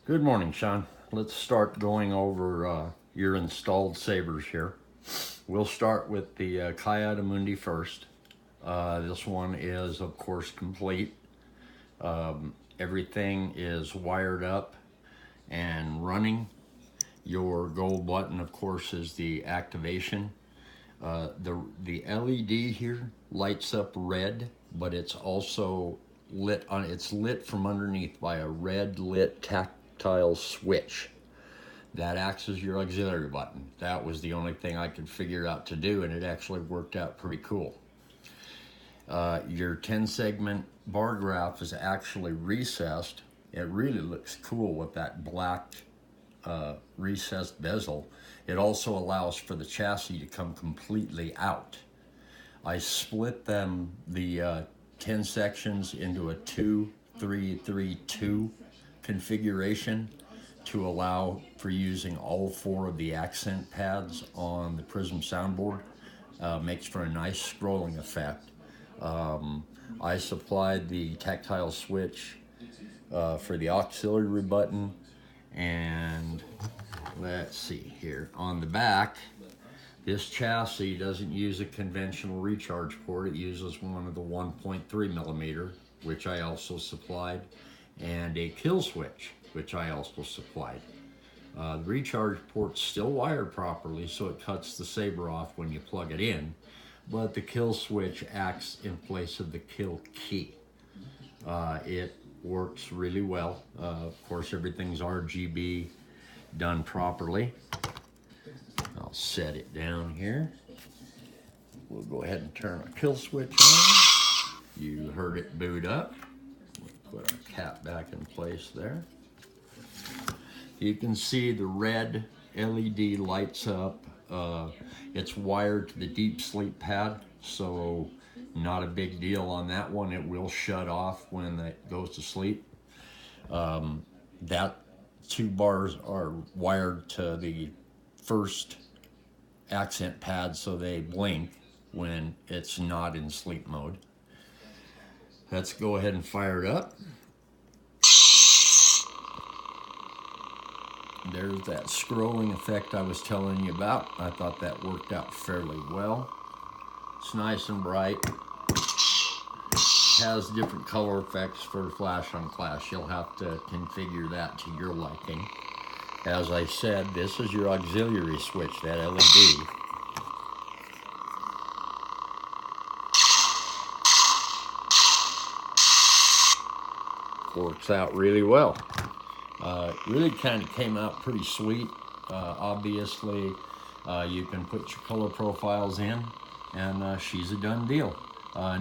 Good morning, Sean. Let's start going over your installed sabers here. We'll start with the Mundi first. This one is, of course, complete. Everything is wired up and running. Your gold button, of course, is the activation. The LED here lights up red, but it's also lit on. It's lit from underneath by a red lit tactile switch that acts as your auxiliary button. That was the only thing I could figure out to do, and it actually worked out pretty cool. Your 10 segment bar graph is actually recessed. It really looks cool with that black recessed bezel. It also allows for the chassis to come completely out. I split them, the 10 sections, into a 2-3-3-2 configuration to allow for using all 4 of the accent pads on the Prizm soundboard. Makes for a nice scrolling effect. I supplied the tactile switch for the auxiliary button, and let's see here on the back, this chassis doesn't use a conventional recharge port. It uses one of the 1.3 millimeter, which I also supplied, and a kill switch, which I also supplied. The recharge port's still wired properly, so it cuts the saber off when you plug it in, but the kill switch acts in place of the kill key. It works really well. Of course, everything's RGB done properly. I'll set it down here. We'll go ahead and turn our kill switch on. You heard it boot up. We'll put our cap back in place there. You can see the red LED lights up. It's wired to the deep sleep pad, so not a big deal on that one. It will shut off when it goes to sleep. That 2 bars are wired to the first accent pad, so they blink when it's not in sleep mode. Let's go ahead and fire it up. There's that scrolling effect I was telling you about. I thought that worked out fairly well. It's nice and bright. Has different color effects for flash on flash. You'll have to configure that to your liking. As I said, this is your auxiliary switch, that LED. Works out really well. Really kind of came out pretty sweet. Obviously, you can put your color profiles in, and she's a done deal.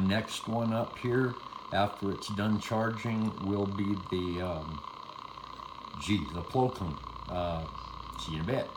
Next one up here, after it's done charging, will be the Plocum. See you in a bit.